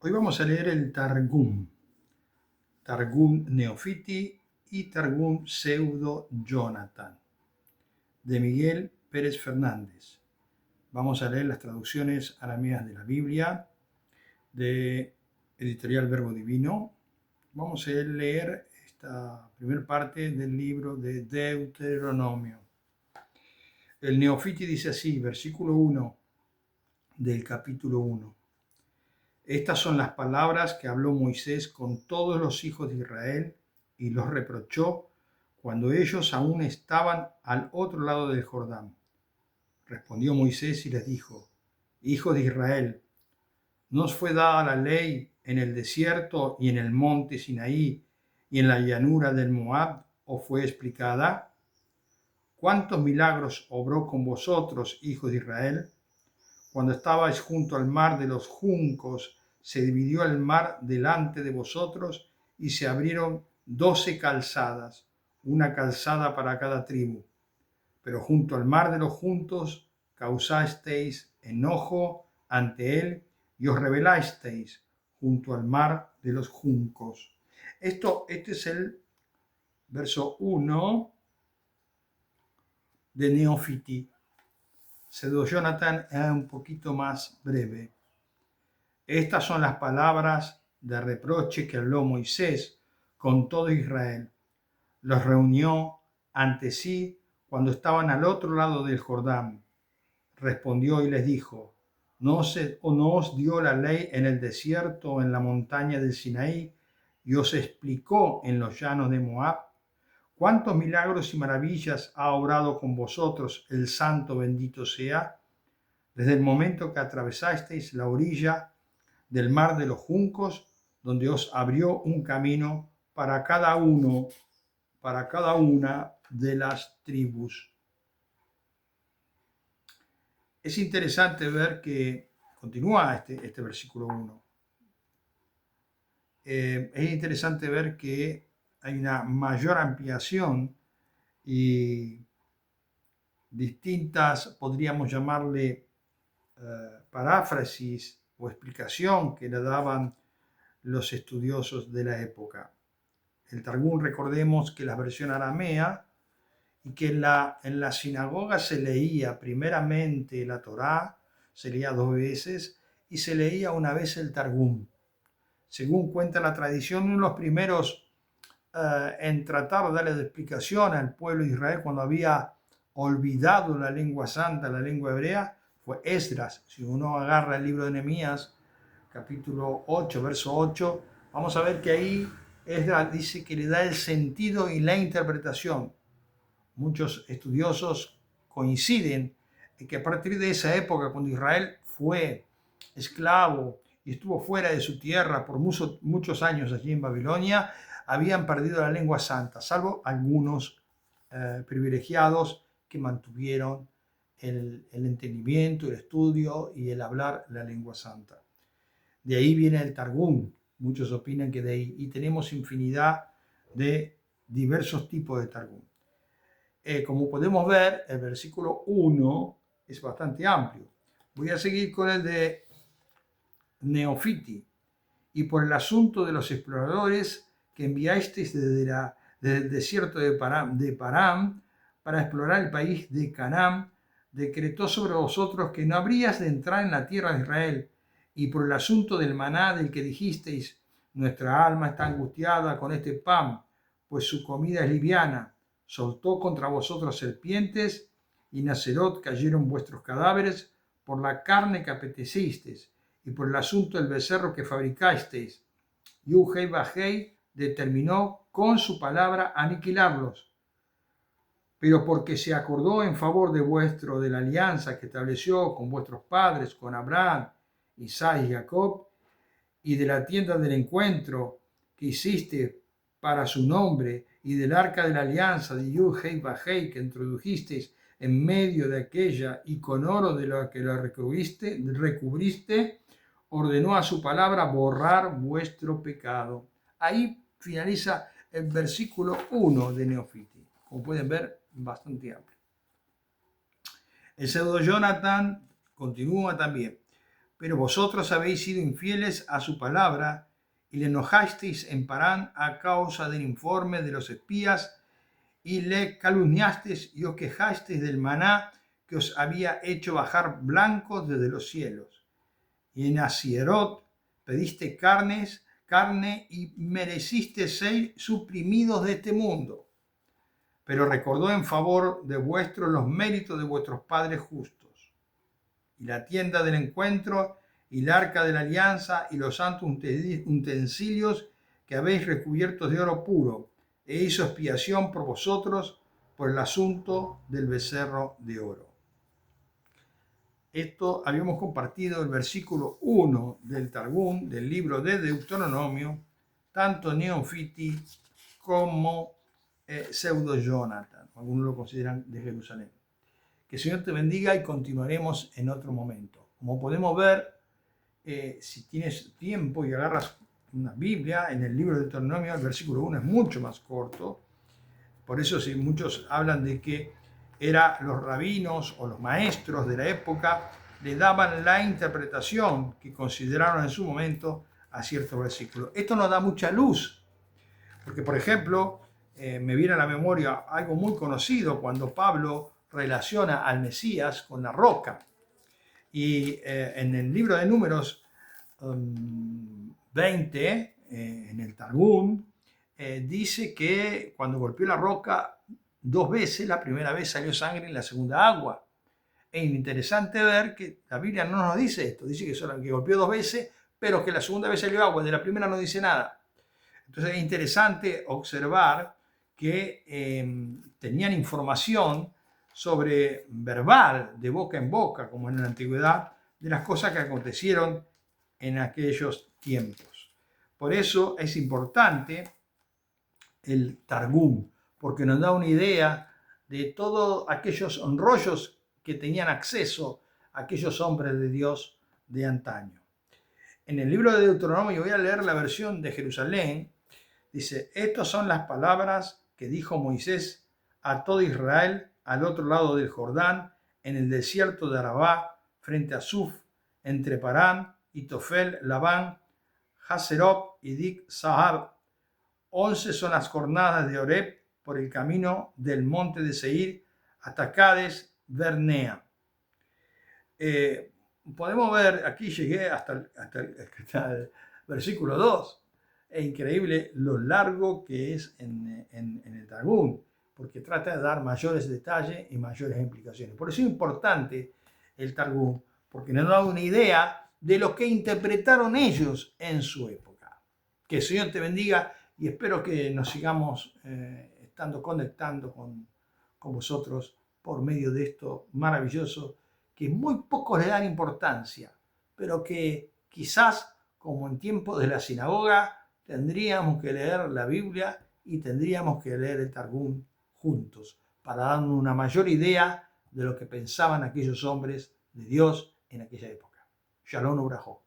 Hoy vamos a leer el Targum, Targum Neofiti y Targum Pseudo Jonathan, de Miguel Pérez Fernández. Vamos a leer las traducciones arameas de la Biblia, de Editorial Verbo Divino. Vamos a leer esta primera parte del libro de Deuteronomio. El Neofiti dice así, versículo 1 del capítulo 1. Estas son las palabras que habló Moisés con todos los hijos de Israel y los reprochó cuando ellos aún estaban al otro lado del Jordán. Respondió Moisés y les dijo: Hijos de Israel, ¿no os fue dada la ley en el desierto y en el monte Sinaí y en la llanura del Moab os fue explicada? ¿Cuántos milagros obró con vosotros, hijos de Israel? Cuando estabais junto al mar de los juncos, se dividió el mar delante de vosotros y se abrieron 12 calzadas, una calzada para cada tribu. Pero junto al mar de los juncos causasteis enojo ante él y os rebelasteis junto al mar de los juncos. Este es el verso 1 de Neofiti. Pseudo Jonathan es un poquito más breve. Estas son las palabras de reproche que habló Moisés con todo Israel. Los reunió ante sí cuando estaban al otro lado del Jordán. Respondió y les dijo: ¿No os dio la ley en el desierto o en la montaña del Sinaí y os explicó en los llanos de Moab? ¿Cuántos milagros y maravillas ha obrado con vosotros el Santo bendito sea? Desde el momento que atravesasteis la orilla del mar de los juncos, donde os abrió un camino para cada una de las tribus. Es interesante ver que continúa este versículo 1. Es interesante ver que hay una mayor ampliación y distintas, podríamos llamarle, paráfrasis o explicación que le daban los estudiosos de la época. El Targum, recordemos que la versión aramea, y que en la sinagoga se leía primeramente la Torá, se leía 2 veces, y se leía una vez el Targum. Según cuenta la tradición, uno de los primeros en tratar de darle explicación al pueblo de Israel cuando había olvidado la lengua santa, la lengua hebrea, fue Esdras. Si uno agarra el libro de Nehemías, capítulo 8, verso 8, vamos a ver que ahí Esdras dice que le da el sentido y la interpretación. Muchos estudiosos coinciden en que a partir de esa época, cuando Israel fue esclavo y estuvo fuera de su tierra por muchos años allí en Babilonia, habían perdido la lengua santa, salvo algunos privilegiados que mantuvieron el entendimiento, el estudio y el hablar la lengua santa. De ahí viene el Targum, muchos opinan que de ahí, y tenemos infinidad de diversos tipos de Targum. Como podemos ver, el versículo 1 es bastante amplio. Voy a seguir con el de Neofiti. Y por el asunto de los exploradores que enviasteis desde el desierto de Parán para explorar el país de Canaán, decretó sobre vosotros que no habríais de entrar en la tierra de Israel. Y por el asunto del maná del que dijisteis: nuestra alma está angustiada con este pan, pues su comida es liviana. Soltó contra vosotros serpientes, y en Aserot cayeron vuestros cadáveres por la carne que apetecisteis, y por el asunto del becerro que fabricasteis. Yuhei Bajei determinó con su palabra aniquilarlos. Pero porque se acordó en favor de la alianza que estableció con vuestros padres, con Abraham, Isaac y Jacob, y de la tienda del encuentro que hiciste para su nombre, y del arca de la alianza de Yuhei Bajei que introdujisteis en medio de aquella, y con oro de lo que lo recubriste, ordenó a su palabra borrar vuestro pecado. Ahí finaliza el versículo 1 de Neofiti. Como pueden ver, bastante amplio. El pseudo Jonathan continúa también. pero vosotros habéis sido infieles a su palabra y le enojasteis en Parán a causa del informe de los espías y le calumniasteis y os quejasteis del maná que os había hecho bajar blanco desde los cielos. Y en Asierot pediste carne y mereciste ser suprimidos de este mundo. Pero recordó en favor de vuestros los méritos de vuestros padres justos. Y la tienda del encuentro y el arca de la alianza y los santos utensilios que habéis recubiertos de oro puro, e hizo expiación por vosotros por el asunto del becerro de oro. Esto habíamos compartido el versículo 1 del Targum, del libro de Deuteronomio, tanto Neofiti como Pseudo Jonathan, algunos lo consideran de Jerusalén. Que el Señor te bendiga y continuaremos en otro momento. Como podemos ver, si tienes tiempo y agarras una Biblia, en el libro de Deuteronomio el versículo 1 es mucho más corto. Por eso si muchos hablan de que los rabinos o los maestros de la época le daban la interpretación que consideraron en su momento a ciertos versículos. Esto nos da mucha luz, porque por ejemplo, me viene a la memoria algo muy conocido cuando Pablo relaciona al Mesías con la roca. Y en el libro de Números 20, en el Targum, dice que cuando golpeó la roca 2 veces, la primera vez salió sangre y la segunda agua. Es interesante ver que la Biblia no nos dice esto, dice que golpeó 2 veces, pero que la segunda vez salió agua, de la primera no dice nada. Entonces es interesante observar que tenían información sobre verbal, de boca en boca, como en la antigüedad, de las cosas que acontecieron en aquellos tiempos. Por eso es importante el Targum, porque nos da una idea de todos aquellos rollos que tenían acceso a aquellos hombres de Dios de antaño. En el libro de Deuteronomio, voy a leer la versión de Jerusalén, dice: estas son las palabras que dijo Moisés a todo Israel al otro lado del Jordán, en el desierto de Arabá, frente a Suf, entre Parán y Tofel, Labán, Haserot y Dik Sahab. 11 son las jornadas de Oreb por el camino del monte de Seir hasta Cades Bernea. Podemos ver, aquí llegué hasta el versículo 2. Es increíble lo largo que es en el Targum, porque trata de dar mayores detalles y mayores implicaciones. Por eso es importante el Targum, porque nos da una idea de lo que interpretaron ellos en su época. Que el Señor te bendiga y espero que nos sigamos conectando con vosotros por medio de esto maravilloso, que muy pocos le dan importancia, pero que quizás, como en tiempos de la sinagoga, tendríamos que leer la Biblia y tendríamos que leer el Targum juntos, para darnos una mayor idea de lo que pensaban aquellos hombres de Dios en aquella época. Shalom Ubrajó.